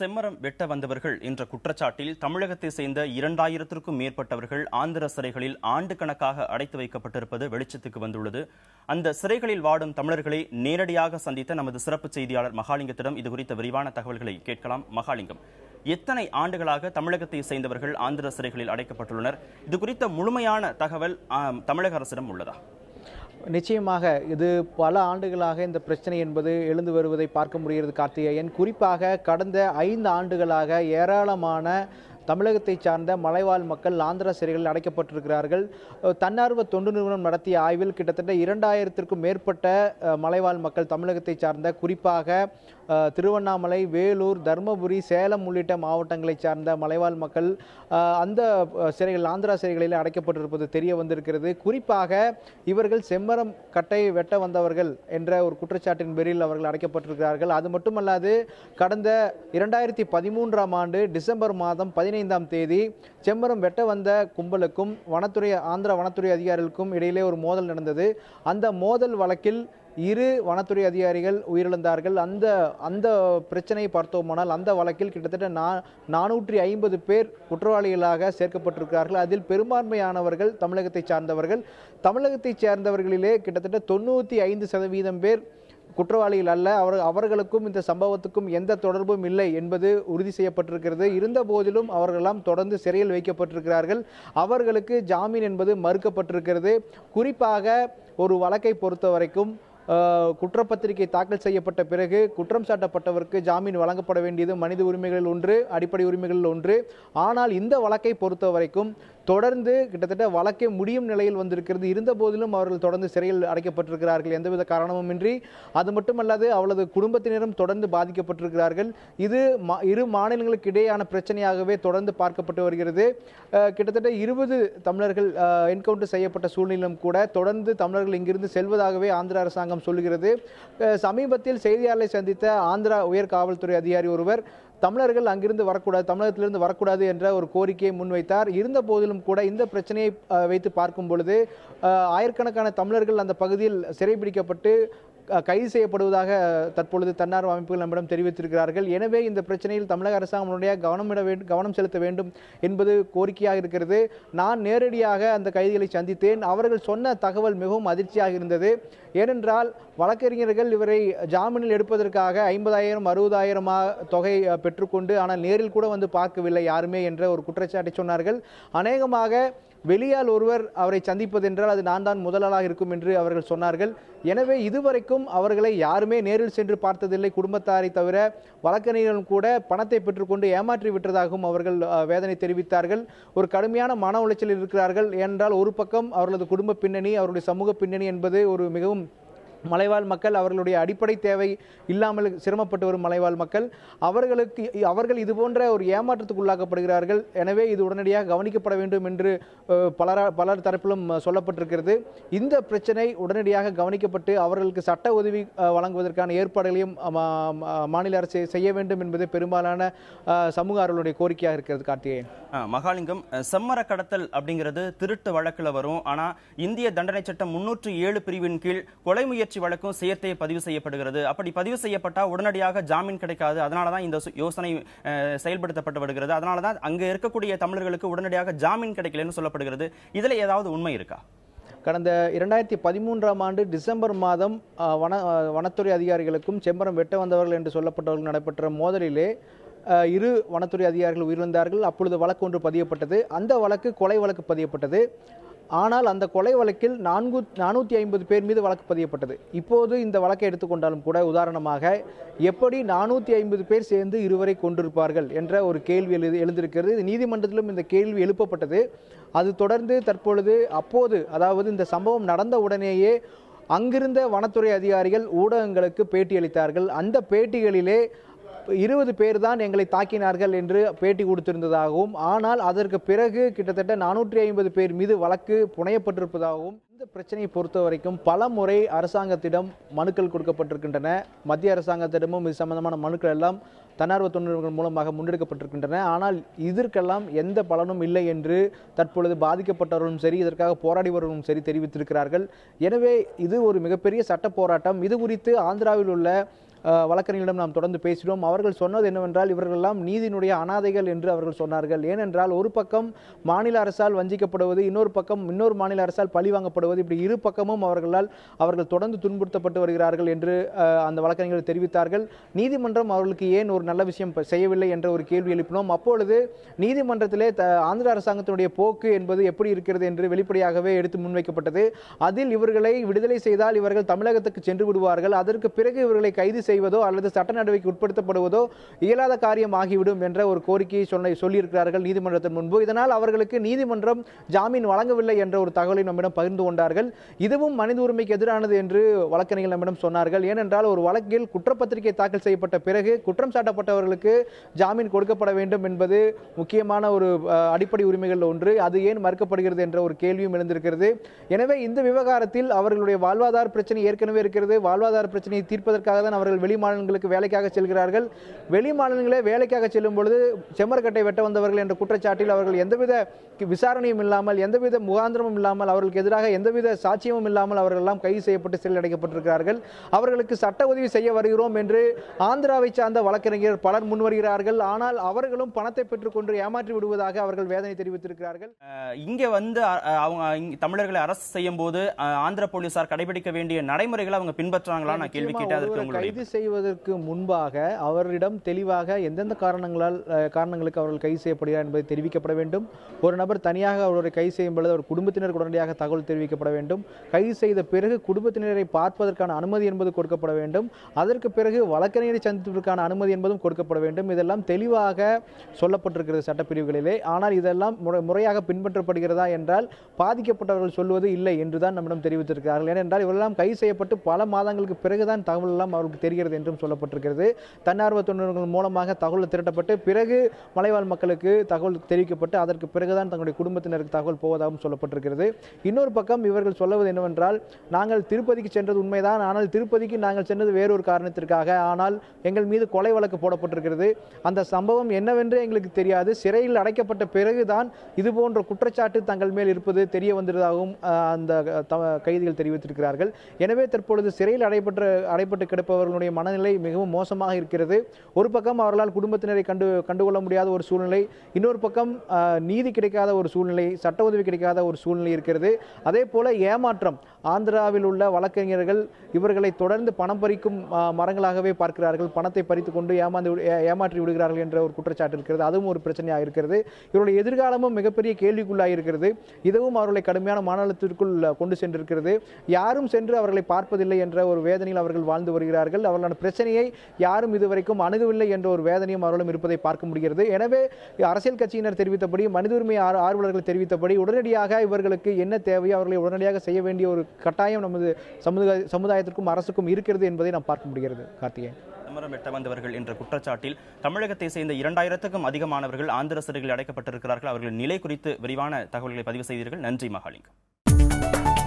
செம்மரம் வெட்ட வந்தவர்கள் என்ற குற்றச்சாட்டில் தமிழகத்தை சேர்ந்த 2000க்கும் மேற்பட்டவர்கள் ஆந்திர சிறைகளில் ஆண்டு கணக்காக அடைத்து வைக்கப்பட்டிருப்பது வெளிச்சத்துக்கு வந்துள்ளது. அந்த சிறைகளில் வாடும் தமிழர்களை நேரடியாக சந்தித்த நமது சிறப்பு செய்தியாளர் மகாலிங்கத்திடம் இதுகுறித்த விரிவான தகவல்களை கேட்கலாம். மகாலிங்கம், எத்தனை ஆண்டுகளாக தமிழகத்தை சேர்ந்தவர்கள் ஆந்திர சிறைகளில் அடைக்கப்பட்டுள்ளனர்? இது குறித்த முழுமையான தகவல் தமிழக அரசிடம் உள்ளதா? நிச்சயமாக இது பல ஆண்டுகளாக இந்த பிரச்சனை என்பது எழுந்து வருவதை பார்க்க முடிகிறது கார்த்திகேயன். குறிப்பாக கடந்த 5 ஆண்டுகளாக ஏராளமான தமிழகத்தை சார்ந்த மலைவாழ் மக்கள் ஆந்திர சிறைகளில் அடைக்கப்பட்டிருக்கிறார்கள். தன்னார்வ தொண்டு நிறுவனம் நடத்திய ஆய்வில் கிட்டத்தட்ட 2000க்கும் மேற்பட்ட மலைவாழ் மக்கள் தமிழகத்தை சார்ந்த குறிப்பாக திருவண்ணாமலை, வேலூர், தர்மபுரி, சேலம் உள்ளிட்ட மாவட்டங்களை சார்ந்த மலைவாழ் மக்கள் அந்த சிறைகள் ஆந்திரா சிறைகளில் அடைக்கப்பட்டிருப்பது தெரிய வந்திருக்கிறது. குறிப்பாக இவர்கள் செம்மரம் கட்டை வெட்ட வந்தவர்கள் என்ற ஒரு குற்றச்சாட்டின் பேரில் அவர்கள் அடைக்கப்பட்டிருக்கிறார்கள். அது மட்டுமல்லாது கடந்த 2013ஆம் ஆண்டு டிசம்பர் மாதம் 15ஆம் தேதி செம்மரம் வெட்ட வந்த கும்பலுக்கும் ஆந்திர வனத்துறை அதிகாரிகளுக்கும் இடையிலே ஒரு மோதல் நடந்தது. அந்த மோதல் வழக்கில் 2 வனத்துறை அதிகாரிகள் உயிரிழந்தார்கள். அந்த பிரச்சனையை பார்த்தோமானால் அந்த வழக்கில் கிட்டத்தட்ட 450 பேர் குற்றவாளிகளாக சேர்க்கப்பட்டிருக்கிறார்கள். அதில் பெரும்பான்மையானவர்கள் தமிழகத்தை சார்ந்தவர்கள். தமிழகத்தை சேர்ந்தவர்களிலே கிட்டத்தட்ட 95% பேர் குற்றவாளிகள் அல்ல. அவர்களுக்கும் இந்த சம்பவத்துக்கும் எந்த தொடர்பும் இல்லை என்பது உறுதி செய்யப்பட்டிருக்கிறது. இருந்த போதிலும் அவர்களெல்லாம் தொடர்ந்து சிறையில் வைக்கப்பட்டிருக்கிறார்கள். அவர்களுக்கு ஜாமீன் என்பது மறுக்கப்பட்டிருக்கிறது. குறிப்பாக ஒரு வழக்கை பொறுத்த வரைக்கும் குற்றப்பத்திரிகை தாக்கல் செய்யப்பட்ட பிறகு குற்றம் சாட்டப்பட்டவருக்கு ஜாமீன் வழங்கப்பட வேண்டியது மனித உரிமைகளில் ஒன்று, அடிப்படை உரிமைகளில் ஒன்று. ஆனால் இந்த வழக்கை பொறுத்த வரைக்கும் தொடர்ந்து கிட்டத்தட்ட வழக்கை முடியும் நிலையில் வந்திருக்கிறது. இருந்த போதிலும் அவர்கள் தொடர்ந்து சிறையில் அடைக்கப்பட்டிருக்கிறார்கள் எந்தவித காரணமுமின்றி. அது மட்டுமல்லாது அவளது குடும்பத்தினரும் தொடர்ந்து பாதிக்கப்பட்டிருக்கிறார்கள். இது 2 மாநிலங்களுக்கு இடையேயான பிரச்சனையாகவே தொடர்ந்து பார்க்கப்பட்டு வருகிறது. கிட்டத்தட்ட 20 தமிழர்கள் என்கவுண்டர் செய்யப்பட்ட சூழ்நிலையிலும் கூட தொடர்ந்து தமிழர்கள் இங்கிருந்து செல்வதாகவே ஆந்திர அரசாங்கம் சொல்லுகிறது. சமீபத்தில் செய்தியாளர்களை சந்தித்த ஆந்திரா உயர் காவல்துறை அதிகாரி ஒருவர் தமிழர்கள் அங்கிருந்து வரக்கூடாது, தமிழகத்திலிருந்து வரக்கூடாது என்ற ஒரு கோரிக்கையை முன்வைத்தார். இருந்த போதிலும் கூட இந்த பிரச்சனையை வைத்து பார்க்கும் பொழுது ஆயிரக்கணக்கான தமிழர்கள் அந்த பகுதியில் சிறைபிடிக்கப்பட்டு கைது செய்யப்படுவதாக தற்பொழுது தன்னார்வ அமைப்புகள் நம்மிடம் தெரிவித்திருக்கிறார்கள். எனவே இந்த பிரச்சனையில் தமிழக அரசாங்கம் கவனம் செலுத்த வேண்டும் என்பது கோரிக்கையாக இருக்கிறது. நான் நேரடியாக அந்த கைதிகளை சந்தித்தேன். அவர்கள் சொன்ன தகவல் மிகவும் அதிர்ச்சியாக இருந்தது. ஏனென்றால் வழக்கறிஞர்கள் இவரை ஜாமீனில் எடுப்பதற்காக 50,000 60,000 தொகை பெற்றுக்கொண்டு ஆனால் நேரில் கூட வந்து பார்க்கவில்லை யாருமே என்ற ஒரு குற்றச்சாட்டை சொன்னார்கள். அநேகமாக வெளியால் ஒருவர் அவரை சந்திப்பதென்றால் அது நான் தான் முதலாளாக இருக்கும் என்று அவர்கள் சொன்னார்கள். எனவே இதுவரைக்கும் அவர்களை யாருமே நேரில் சென்று பார்த்ததில்லை குடும்பத்தாரை தவிர. வழக்கறிஞர்களும் கூட பணத்தை பெற்றுக்கொண்டு ஏமாற்றி விட்டதாகவும் அவர்கள் வேதனை தெரிவித்தார்கள். ஒரு கடுமையான மன உளைச்சலில் இருக்கிறார்கள். ஏனென்றால் ஒரு பக்கம் அவர்களது குடும்ப பின்னணி, அவருடைய சமூக பின்னணி என்பது ஒரு மிகவும் மலைவாழ் மக்கள், அவர்களுடைய அடிப்படை தேவை இல்லாமல் சிரமப்பட்டு வரும் மலைவாழ் மக்கள், அவர்கள் இது போன்ற ஒரு ஏமாற்றத்துக்கு உள்ளாக்கப்படுகிறார்கள். எனவே இது உடனடியாக கவனிக்கப்பட வேண்டும் என்று பலர் தரப்பிலும் சொல்லப்பட்டிருக்கிறது. இந்த பிரச்சனை உடனடியாக கவனிக்கப்பட்டு அவர்களுக்கு சட்ட உதவி வழங்குவதற்கான ஏற்பாடுகளையும் மாநில அரசு செய்ய வேண்டும் என்பது பெரும்பாலான சமூக ஆர்வலருடைய கோரிக்கையாக இருக்கிறது. கார்த்திகேயன், மகாலிங்கம், செம்மர கடத்தல் அப்படிங்கிறது திருட்டு வழக்கில் வரும். ஆனா இந்திய தண்டனை சட்டம் 307 பிரிவின் கீழ் கொலை முயற்சி வழக்கும் சேர்த்தே பதிவு செய்யப்படுகிறது. அப்படி பதிவு செய்யப்பட்டா உடனடியாக ஜாமீன் கிடைக்காது. அதனாலதான் இந்த யோசனை செயல்படுத்தப்பட்டு வருகிறது. அதனாலதான் அங்க இருக்கக்கூடிய தமிழர்களுக்கு உடனடியாக ஜாமீன் கிடைக்கலன்னு சொல்லப்படுகிறது. இதுல ஏதாவது உண்மை இருக்கா? கடந்த 2013ஆம் ஆண்டு டிசம்பர் மாதம் வனத்துறை அதிகாரிகளுக்கும் செம்மரம் வெட்ட வந்தவர்கள் என்று சொல்லப்பட்டவர்கள் நடைபெற்ற மோதலிலே 2 வனத்துறை அதிகாரிகள் உயிரிழந்தார்கள். அப்பொழுது வழக்கு ஒன்று பதியப்பட்டது. அந்த வழக்கு கொலை வழக்கு பதியப்பட்டது. ஆனால் அந்த கொலை வழக்கில் 450 பேர் மீது வழக்கு பதியப்பட்டது. இப்போது இந்த வழக்கை எடுத்துக்கொண்டாலும் கூட உதாரணமாக எப்படி 450 பேர் சேர்ந்து இருவரை கொண்டிருப்பார்கள் என்ற ஒரு கேள்வி எழுந்திருக்கிறது. நீதிமன்றத்திலும் இந்த கேள்வி எழுப்பப்பட்டது. அது தொடர்ந்து தற்பொழுது அதாவது இந்த சம்பவம் நடந்த உடனேயே அங்கிருந்த வனத்துறை அதிகாரிகள் ஊடகங்களுக்கு பேட்டியளித்தார்கள். அந்த பேட்டிகளிலே 20 பேர் தான் எங்களை தாக்கினார்கள் என்று பேட்டி கொடுத்திருந்ததாகவும், ஆனால் அதற்கு பிறகு கிட்டத்தட்ட 450 பேர் மீது வழக்கு புனையப்பட்டிருப்பதாகவும், இந்த பிரச்சனையை பொறுத்த வரைக்கும் பல முறை அரசாங்கத்திடம் மனுக்கள் கொடுக்கப்பட்டிருக்கின்றன. மத்திய அரசாங்கத்திடமும் இது சம்பந்தமான மனுக்கள் எல்லாம் தன்னார்வ தொண்டர்கள் மூலமாக முன்னெடுக்கப்பட்டிருக்கின்றன. ஆனால் இதற்கெல்லாம் எந்த பலனும் இல்லை என்று தற்பொழுது பாதிக்கப்பட்டவர்களும் சரி, இதற்காக போராடி வருவதும் சரி தெரிவித்திருக்கிறார்கள். எனவே இது ஒரு மிகப்பெரிய சட்ட போராட்டம். இது குறித்து ஆந்திராவில் உள்ள வழக்கறிஞர்களிடம் நாம் தொடர்ந்து பேசினோம். அவர்கள் சொன்னது என்னவென்றால் இவர்களெல்லாம் நீதியினுடைய அனாதைகள் என்று அவர்கள் சொன்னார்கள். ஏனென்றால் ஒரு பக்கம் மாநில அரசால் வஞ்சிக்கப்படுவது, இன்னொரு மாநில அரசால் பழி வாங்கப்படுவது, இப்படி இரு பக்கமும் அவர்கள் தொடர்ந்து துன்புறுத்தப்பட்டு வருகிறார்கள் என்று அந்த வழக்கறிஞர்கள் தெரிவித்தார்கள். நீதிமன்றம் அவர்களுக்கு ஏன் ஒரு நல்ல விஷயம் செய்யவில்லை என்ற ஒரு கேள்வி எழுப்பினோம். அப்பொழுது நீதிமன்றத்திலே ஆந்திர அரசாங்கத்தினுடைய போக்கு என்பது எப்படி இருக்கிறது என்று வெளிப்படையாகவே எடுத்து முன்வைக்கப்பட்டது. அதில் இவர்களை விடுதலை செய்தால் இவர்கள் தமிழகத்துக்கு சென்று விடுவார்கள், அதற்கு பிறகு இவர்களை கைது செய்வதோ அல்லது சட்ட நடவடிக்கை உட்படுத்தப்படுவதோ இயலாத காரியம் ஆகிவிடும் என்ற ஒரு கோரிக்கையை சொல்லியிருக்கிறார்கள் நீதிமன்றத்தின் முன்பு. இதனால் அவர்களுக்கு நீதிமன்றம் ஜாமீன் வழங்கவில்லை என்ற ஒரு தகவலை நம்மிடம் பகிர்ந்து கொண்டார்கள். இதுவும் மனித உரிமைக்கு எதிரானது என்று வழக்கறிஞர்கள் நம்மிடம் சொன்னார்கள். ஏனென்றால் ஒரு வழக்கில் குற்றப்பத்திரிகை தாக்கல் செய்யப்பட்ட பிறகு குற்றம் சாட்டப்பட்டவர்களுக்கு ஜாமீன் கொடுக்கப்பட வேண்டும் என்பது முக்கியமான ஒரு அடிப்படை உரிமைகள் ஒன்று. அது ஏன் மறுக்கப்படுகிறது என்ற ஒரு கேள்வியும் எழுந்திருக்கிறது. எனவே இந்த விவகாரத்தில் அவர்களுடைய வாழ்வாதார பிரச்சனை ஏற்கனவே இருக்கிறது. வாழ்வாதார பிரச்சனையை தீர்ப்பதற்காக தான் அவர்கள் வெளி மாநிலங்களுக்கு வேலைக்காக செல்கிறார்கள். வெளி மாநிலங்களே வேலைக்காக செல்லும் பொழுது செம்மரக்கட்டை வெட்ட வந்தவர்கள் என்ற குற்றச்சாட்டில் அவர்கள் எந்தவித விசாரணையும் இல்லாமல், எந்தவித முகாந்திரமும் இல்லாமல், அவர்களுக்கு எதிராக எந்தவித சாட்சியமும் இல்லாமல் அவர்கள் எல்லாம் கைது செய்யப்பட்டு சிறையில் அடைக்கப்பட்டிருக்கிறார்கள். அவர்களுக்கு சட்ட உதவி செய்ய வருகிறோம் என்று ஆந்திராவை சார்ந்த வழக்கறிஞர் பலர் முன்வருகிறார்கள். ஆனால் அவர்களும் பணத்தை பெற்றுக்கொண்டு ஏமாற்றி விடுவதாக அவர்கள் வேதனை தெரிவித்திருக்கிறார்கள். இங்க வந்து அவங்க தமிழர்களை அரசு செய்யும் போது ஆந்திர போலீசார் கடைபிடிக்க வேண்டிய நடைமுறைகளை அவங்க பின்பற்றாங்களா? நான் கேள்வி கேட்டேன். கைது செய்வதற்கு முன்பாக அவரிடம் தெளிவாக எந்தெந்த காரணங்களுக்கு அவர்கள் கைது செய்யப்படுகிறார் என்பதை தெரிவிக்கப்பட வேண்டும். ஒரு நபர் தனியாக அவரை கைது செய்யும் பொழுது அவர் குடும்பத்தினருக்கு உடனடியாக தகவல் தெரிவிக்கப்பட வேண்டும். கைது செய்த பிறகு குடும்பத்தினரை பார்ப்பதற்கான அனுமதி என்பது கொடுக்கப்பட வேண்டும். அதற்கு பிறகு வழக்கறிஞரை சந்திப்பதற்கான அனுமதி என்பதும் கொடுக்கப்பட வேண்டும். இதெல்லாம் தெளிவாக சொல்லப்பட்டிருக்கிறது சட்டப்பிரிவுகளிலே. ஆனால் இதெல்லாம் முறையாக பின்பற்றப்படுகிறதா என்றால் பாதிக்கப்பட்டவர்கள் சொல்வது இல்லை என்றுதான் நம்மிடம் தெரிவித்திருக்கிறார்கள். ஏனென்றால் இவரெல்லாம் கைது செய்யப்பட்டு பல மாதங்களுக்கு பிறகுதான் தகவல் எல்லாம் அவருக்கு தெரிகிறது என்றும் சொல்லப்பட்டிருக்கிறது. தன்னார்வ தொண்டர்கள் மூலமாக தகவல் திரட்டப்பட்டு பிறகு மலைவாழ் மக்களுக்கு தகவல் தெரிவிக்கப்பட்டு அதற்கு பிறகுதான் தங்களுடைய குடும்பத்தினருக்கு தகவல் போவதாகவும் சொல்லப்பட்டிருக்கிறது. இன்னொரு பக்கம் இவர்கள் சொல்வது என்னவென்றால், நாங்கள் திருப்பதிக்கு சென்றது உண்மைதான், ஆனால் திருப்பதிக்கு நாங்கள் சென்றது வேறொரு காரணத்திற்காக, ஆனால் எங்கள் மீது கொலை வழக்கு போடப்பட்டிருக்கிறது. அந்த சம்பவம் என்னவென்று எங்களுக்கு தெரியாது. சிறையில் அடைக்கப்பட்ட பிறகுதான் இது போன்ற குற்றச்சாட்டு தங்கள் மேல் இருப்பது தெரிய வந்ததாகவும் அந்த கைதிகள் தெரிவித்திருக்கிறார்கள். எனவே தற்பொழுது சிறையில் அடைப்பட்டு கிடப்பவர்களுடைய மனநிலை மிகவும் மோசமாக இருக்கிறது. ஒரு பக்கம் அவர்களால் குடும்பத்தினரை கண்டுகொள்ள முடியாத ஒரு சூழ்நிலை, இன்னொரு பக்கம் நீதி கிடைக்காத ஒரு சூழ்நிலை, சட்ட உதவி கிடைக்காத ஒரு சூழ்நிலை இருக்கிறது. அதே போல ஏமாற்றம், ஆந்திராவில் உள்ள வழக்கறிஞர்கள் இவர்களை தொடர்ந்து பணம் பறிக்கும் மரங்களாகவே பார்க்கிறார்கள். பணத்தை பறித்துக் கொண்டு ஏமாற்றி விடுகிறார்கள் என்ற ஒரு குற்றச்சாட்டு இருக்கிறது. அதுவும் ஒரு பிரச்சனையாக இருக்கிறது. இவருடைய எதிர்காலமும் மிகப்பெரிய கேள்விக்குள்ளாக இருக்கிறது. இதுவும் அவர்களை கடுமையான மாநிலத்திற்குள் கொண்டு சென்றிருக்கிறது. யாரும் சென்று அவர்களை பார்ப்பதில்லை என்ற ஒரு வேதனையில் அவர்கள் வாழ்ந்து வருகிறார்கள். அவர்களான பிரச்சனையை யாரும் இதுவரைக்கும் அணுகவில்லை என்ற ஒரு வேதனையும் அவர்களும் இருப்பதை பார்க்க முடிகிறது. எனவே அரசியல் கட்சியினர் தெரிவித்தபடி, மனித உரிமை ஆர்வலர்கள் தெரிவித்தபடி உடனடியாக இவர்களுக்கு என்ன தேவையோ அவர்களை உடனடியாக செய்ய வேண்டிய ஒரு கட்டாயம் நமது சமுதாயத்திற்கும் அரசுக்கும் இருக்கிறது என்பதை நாம் பார்க்க முடிகிறது. கார்த்திகேயன், செம்மரம் வெட்ட வந்தவர்கள் என்ற குற்றச்சாட்டில் தமிழகத்தை சேர்ந்த 2000க்கும் அதிகமானவர்கள் ஆந்திர சிறைகளில் அடைக்கப்பட்டிருக்கிறார்கள். அவர்களின் நிலை குறித்து விரிவான தகவல்களை பதிவு செய்தீர்கள். நன்றி மகாலிங்கம்.